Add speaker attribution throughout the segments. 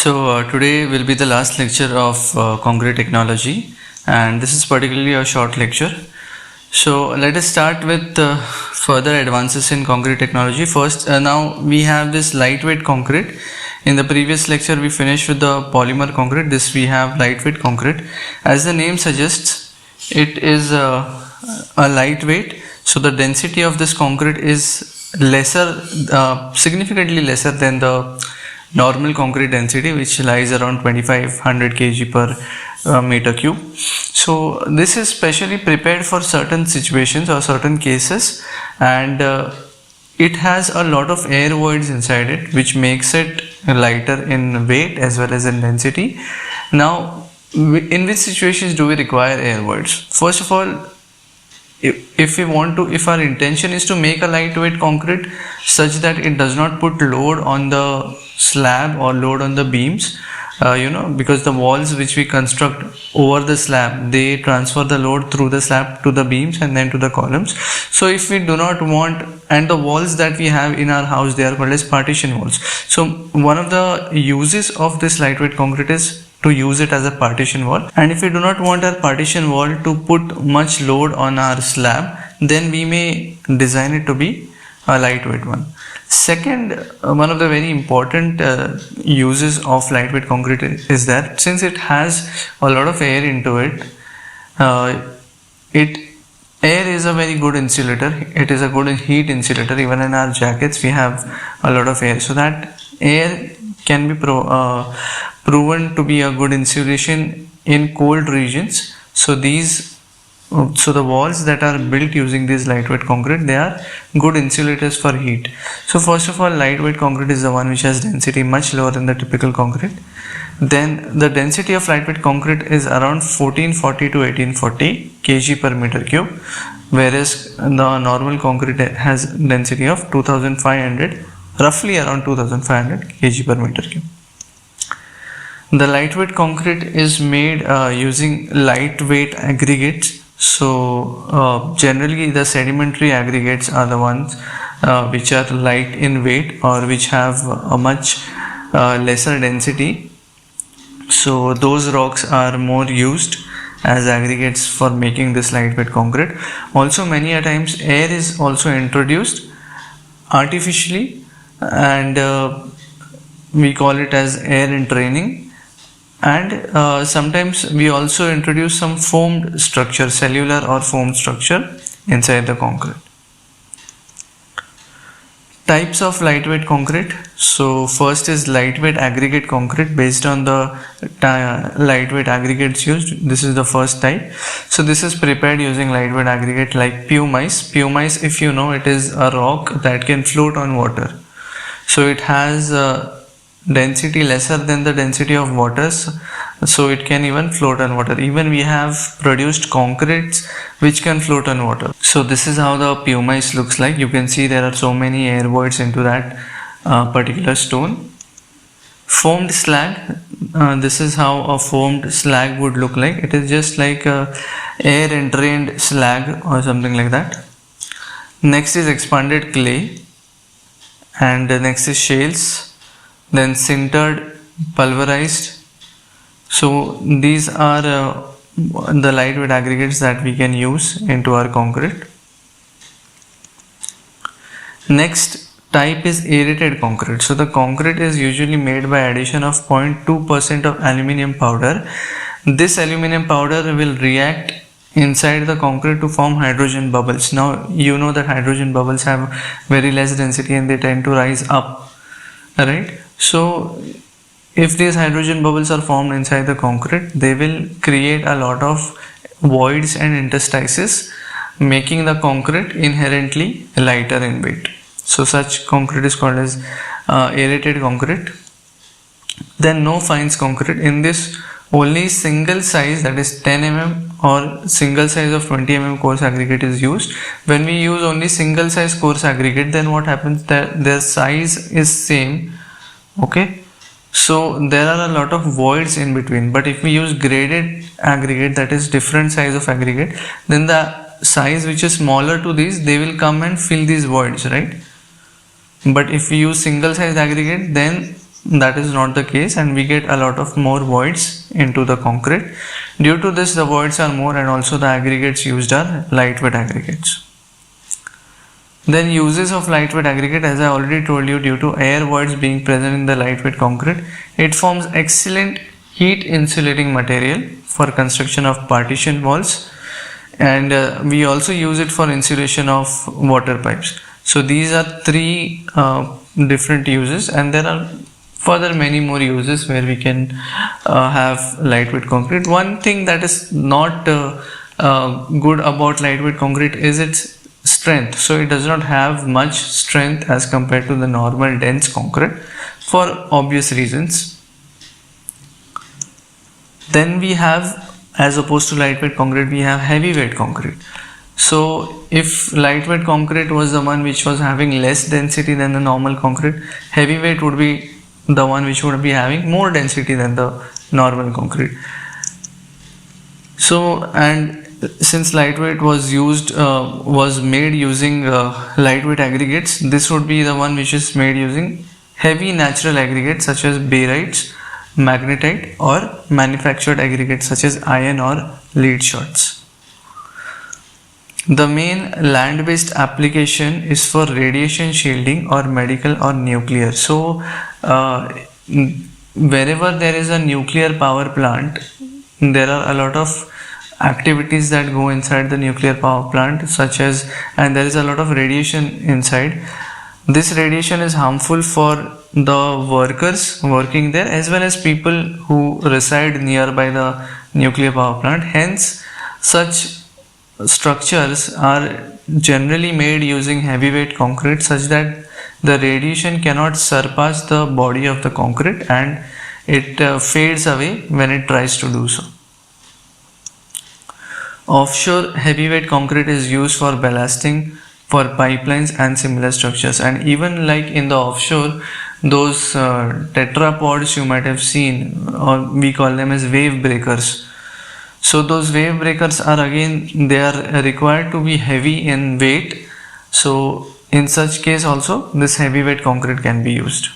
Speaker 1: Today will be the last lecture of concrete technology, and this is particularly a short lecture. So let us start with further advances in concrete technology. First, now we have this lightweight concrete. In the previous lecture we finished with the polymer concrete. This we have lightweight concrete. As the name suggests, it is a lightweight, so the density of this concrete is lesser, significantly lesser than the normal concrete density, which lies around 2500 kg per meter cube. So this is specially prepared for certain situations or certain cases, and it has a lot of air voids inside it, which makes it lighter in weight as well as in density. Now, in which situations do we require air voids? First of all, if our intention is to make a lightweight concrete such that it does not put load on the slab or load on the beams, because the walls which we construct over the slab, they transfer the load through the slab to the beams and then to the columns. So if we do not want, and the walls that we have in our house, they are called as partition walls. So one of the uses of this lightweight concrete is to use it as a partition wall, and if we do not want our partition wall to put much load on our slab, then we may design it to be a lightweight one. Second, one of the very important uses of lightweight concrete is that since it has a lot of air into it, air is a very good insulator. It is a good heat insulator. Even in our jackets we have a lot of air, so that air can be proven to be a good insulation in cold regions. So the walls that are built using this lightweight concrete, they are good insulators for heat. So first of all, lightweight concrete is the one which has density much lower than the typical concrete. Then the density of lightweight concrete is around 1440 to 1840 kg per meter cube, whereas the normal concrete has density of 2500, roughly around 2500 kg per meter cube. The lightweight concrete is made using lightweight aggregates. So generally the sedimentary aggregates are the ones which are light in weight or which have a much lesser density. So those rocks are more used as aggregates for making this lightweight concrete. Also, many a times air is also introduced artificially, and we call it as air entraining. And sometimes we also introduce some foamed structure, cellular or foamed structure inside the concrete. Types of lightweight concrete. So first is lightweight aggregate concrete based on the lightweight aggregates used. This is the first type. So this is prepared using lightweight aggregate like pumice. Pumice, if you know, it is a rock that can float on water. So it has density lesser than the density of waters, so it can even float on water. Even we have produced concretes which can float on water. So this is how the pumice looks like. You can see there are so many air voids into that particular stone. Foamed slag. This is how a foamed slag would look like. It is just like a air entrained slag or something like that. Next is expanded clay, and next is shales. Then sintered, pulverized. So these are the lightweight aggregates that we can use into our concrete. Next type is aerated concrete. So the concrete is usually made by addition of 0.2% of aluminium powder. This aluminium powder will react inside the concrete to form hydrogen bubbles. Now you know that hydrogen bubbles have very less density and they tend to rise up, right? So if these hydrogen bubbles are formed inside the concrete, they will create a lot of voids and interstices, making the concrete inherently lighter in weight. So such concrete is called as aerated concrete. Then no fines concrete. In this, only single size, that is 10 mm or single size of 20 mm coarse aggregate is used. When we use only single size coarse aggregate, then what happens, that their size is same. Okay, so there are a lot of voids in between. But if we use graded aggregate, that is different size of aggregate, then the size which is smaller to these, they will come and fill these voids, right? But if we use single size aggregate, then that is not the case, and we get a lot of more voids into the concrete. Due to this, the voids are more, and also the aggregates used are lightweight aggregates. Then uses of lightweight aggregate, as I already told you, due to air voids being present in the lightweight concrete, it forms excellent heat insulating material for construction of partition walls, and we also use it for insulation of water pipes. So these are three different uses, and there are further many more uses where we can have lightweight concrete. One thing that is not good about lightweight concrete is its strength. So it does not have much strength as compared to the normal dense concrete for obvious reasons. Then we have, as opposed to lightweight concrete, we have heavyweight concrete. So if lightweight concrete was the one which was having less density than the normal concrete, heavyweight would be the one which would be having more density than the normal concrete. So, and since lightweight was made using lightweight aggregates, this would be the one which is made using heavy natural aggregates such as barytes, magnetite, or manufactured aggregates such as iron or lead shots. The main land-based application is for radiation shielding or medical or nuclear. So wherever there is a nuclear power plant, there are a lot of activities that go inside the nuclear power plant, such as, and there is a lot of radiation inside. This radiation is harmful for the workers working there as well as people who reside nearby the nuclear power plant. Hence, such structures are generally made using heavyweight concrete such that the radiation cannot surpass the body of the concrete and it fades away when it tries to do so. Offshore heavyweight concrete is used for ballasting for pipelines and similar structures, and even like in the offshore, those tetrapods you might have seen, or we call them as wave breakers. So those wave breakers are, again, they are required to be heavy in weight. So in such case also this heavyweight concrete can be used.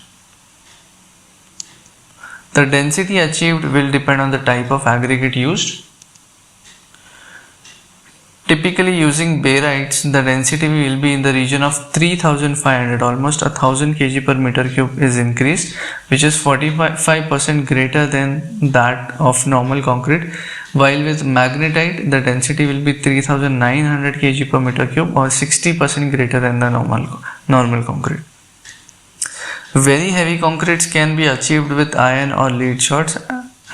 Speaker 1: The density achieved will depend on the type of aggregate used. Typically using barytes, the density will be in the region of 3500, almost 1000 kg per meter cube is increased, which is 45% greater than that of normal concrete, while with magnetite the density will be 3900 kg per meter cube, or 60% greater than the normal concrete. Very heavy concretes can be achieved with iron or lead shots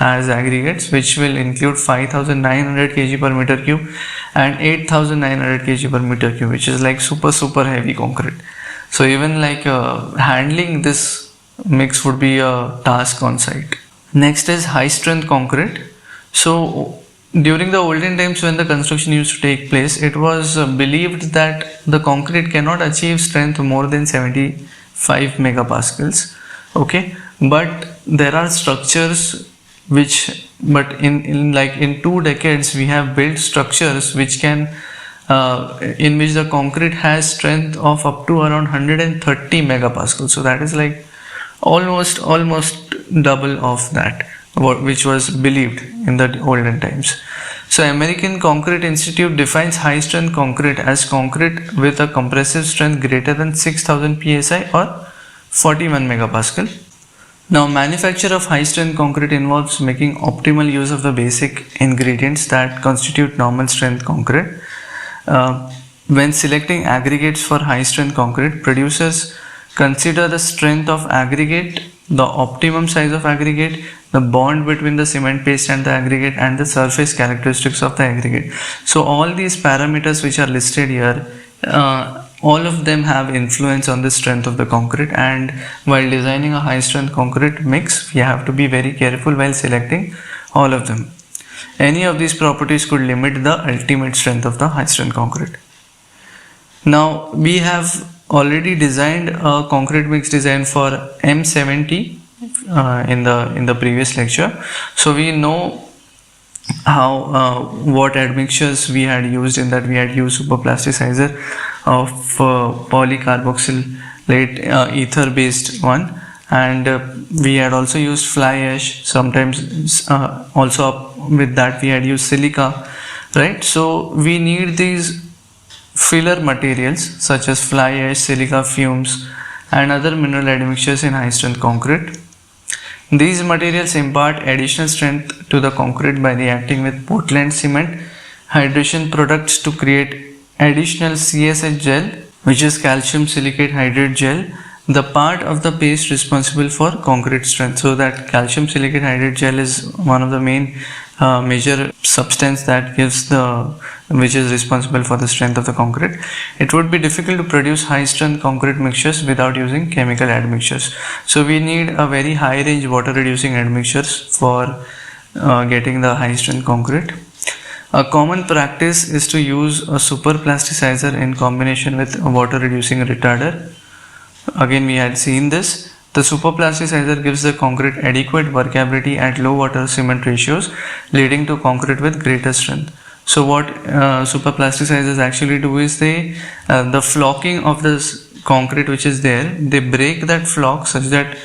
Speaker 1: as aggregates, which will include 5900 kg per meter cube and 8900 kg per meter cube, which is like super heavy concrete. So even like handling this mix would be a task on site. Next is high strength concrete. So during the olden times when the construction used to take place, it was believed that the concrete cannot achieve strength more than 75 megapascals. Okay, but there are structures which, but in 2 decades we have built structures which can in which the concrete has strength of up to around 130 megapascals. So that is like almost double of that which was believed in the olden times. So American Concrete Institute defines high strength concrete as concrete with a compressive strength greater than 6000 psi or 41 megapascal. Now, manufacture of high strength concrete involves making optimal use of the basic ingredients that constitute normal strength concrete. When selecting aggregates for high strength concrete, producers consider the strength of aggregate, the optimum size of aggregate, the bond between the cement paste and the aggregate, and the surface characteristics of the aggregate. So all these parameters which are listed here, all of them have influence on the strength of the concrete, and while designing a high strength concrete mix, we have to be very careful while selecting all of them. Any of these properties could limit the ultimate strength of the high strength concrete. Now we have already designed a concrete mix design for M70 in the previous lecture. So we know how what admixtures we had used. In that we had used superplasticizer of polycarboxylate ether based one, and we had also used fly ash. Sometimes also with that we had used silica, right? So we need these filler materials such as fly ash, silica fumes and other mineral admixtures in high strength concrete. These materials impart additional strength to the concrete by reacting with Portland cement hydration products to create additional CSH gel, which is calcium silicate hydrate gel, the part of the paste responsible for concrete strength. So that calcium silicate hydrate gel is one of the main major substance that which is responsible for the strength of the concrete. It would be difficult to produce high strength concrete mixtures without using chemical admixtures. So we need a very high range water reducing admixtures for getting the high strength concrete. A common practice is to use a super plasticizer in combination with a water reducing retarder. Again, we had seen this. The super plasticizer gives the concrete adequate workability at low water cement ratios, leading to concrete with greater strength. So what super plasticizers actually do is the flocking of this concrete which is there, they break that flock such that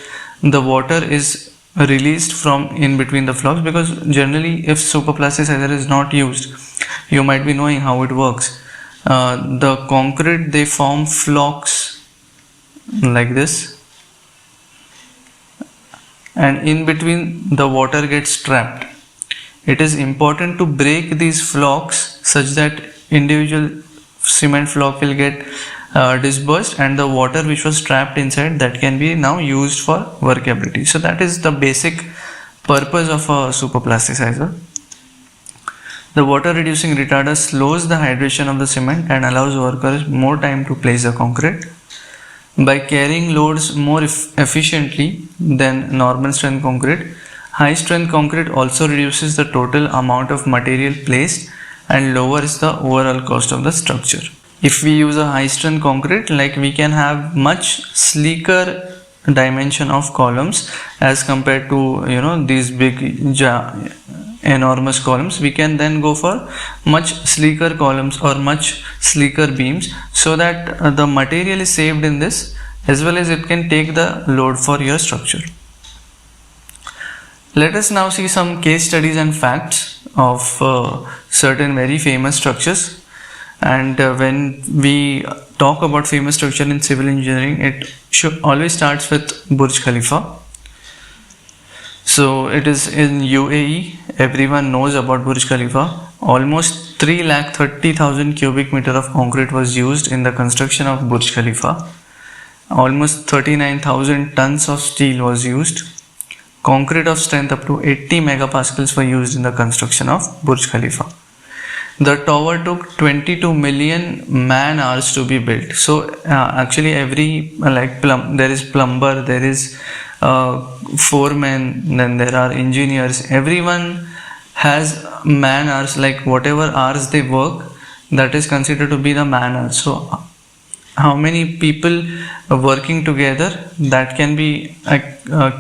Speaker 1: the water is released from in between the flocks, because generally if super plasticizer is not used, you might be knowing how it works. The concrete, they form flocks like this, and in between the water gets trapped. It is important to break these flocks such that individual cement flock will get dispersed, and the water which was trapped inside, that can be now used for workability. So that is the basic purpose of a super plasticizer. The water reducing retarder slows the hydration of the cement and allows workers more time to place the concrete. By carrying loads more efficiently than normal strength concrete, high strength concrete also reduces the total amount of material placed and lowers the overall cost of the structure. If we use a high strength concrete, like, we can have much sleeker dimension of columns as compared to these big enormous columns. We can then go for much sleeker columns or much sleeker beams, so that the material is saved in this, as well as it can take the load for your structure. Let us now see some case studies and facts of certain very famous structures. And when we talk about famous structure in civil engineering, it should always starts with Burj Khalifa. So it is in UAE. Everyone knows about Burj Khalifa. Almost 330,000 cubic meter of concrete was used in the construction of Burj Khalifa. Almost 39,000 tons of steel was used. Concrete of strength up to 80 megapascals were used in the construction of Burj Khalifa. The tower took 22 million man hours to be built. So actually every there is plumber, there is foreman, then there are engineers. Everyone has man hours, like whatever hours they work, that is considered to be the man hours. So how many people working together, that can be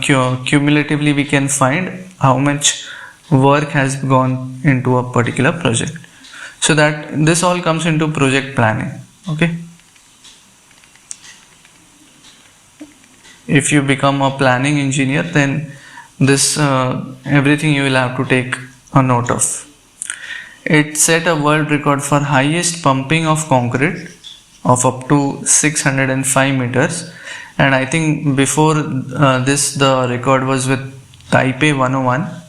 Speaker 1: cumulatively we can find how much work has gone into a particular project. So that this all comes into project planning. Okay. If you become a planning engineer, then this everything you will have to take a note of. It set a world record for highest pumping of concrete of up to 605 meters, and I think before this the record was with Taipei 101.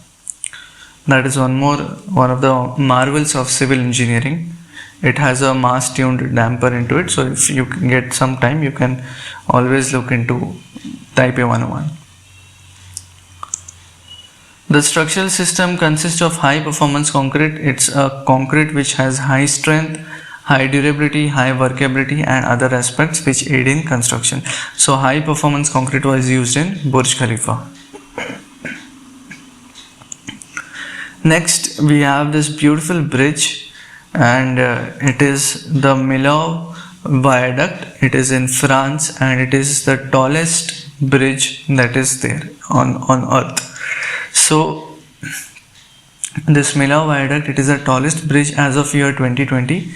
Speaker 1: That is one of the marvels of civil engineering. It has a mass tuned damper into it, so if you can get some time, you can always look into Taipei 101. The structural system consists of high performance concrete. It's a concrete which has high strength, high durability, high workability and other aspects which aid in construction. So high performance concrete was used in Burj Khalifa. Next, we have this beautiful bridge, and it is the Millau Viaduct. It is in France, and it is the tallest bridge that is there on earth. So this Millau Viaduct, it is the tallest bridge as of year 2020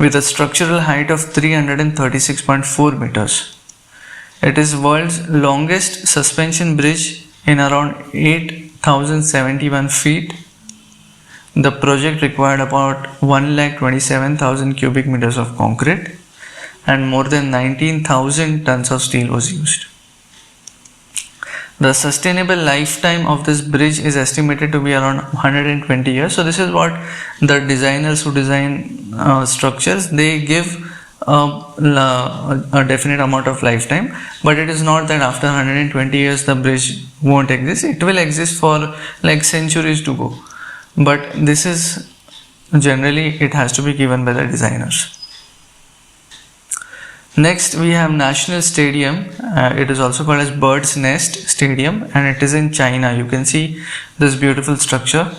Speaker 1: with a structural height of 336.4 meters. It is world's longest suspension bridge in around 8,071 feet. The project required about 1,27,000 cubic meters of concrete and more than 19,000 tons of steel was used. The sustainable lifetime of this bridge is estimated to be around 120 years. So this is what the designers who design structures, they give a definite amount of lifetime, but it is not that after 120 years the bridge won't exist. It will exist for like centuries to go, but this is generally, it has to be given by the designers. Next we have National Stadium. It is also called as Bird's Nest Stadium, and it is in China. You can see this beautiful structure.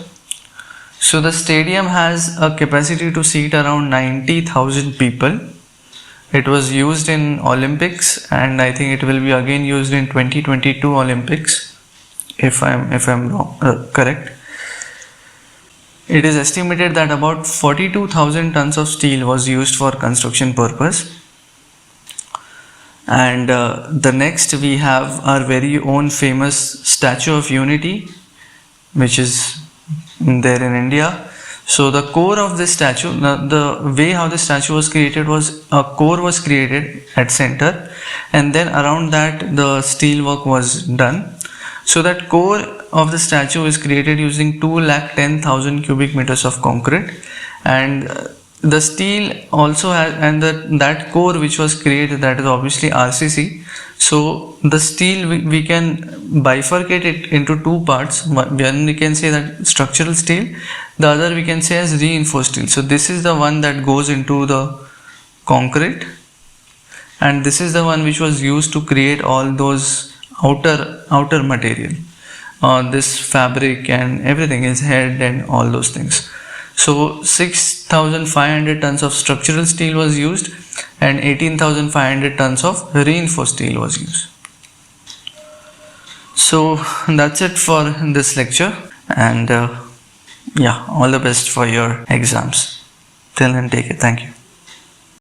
Speaker 1: So the stadium has a capacity to seat around 90,000 people. It was used in Olympics, and I think it will be again used in 2022 Olympics, if I'm wrong, correct. It is estimated that about 42,000 tons of steel was used for construction purpose. And the next we have our very own famous Statue of Unity, which is there in India. So the core of this statue, the way how the statue was created was a core was created at center, and then around that the steel work was done. So that core of the statue is created using 210,000 cubic meters of concrete, and the steel also has, and that core which was created, that is obviously RCC. So the steel we can bifurcate it into two parts. One we can say that structural steel, the other we can say as reinforced steel. So this is the one that goes into the concrete, and this is the one which was used to create all those outer material. This fabric and everything, is head and all those things. So 6,500 tons of structural steel was used and 18,500 tons of reinforced steel was used. So that's it for this lecture, and yeah, all the best for your exams. Till then, take it. Thank you.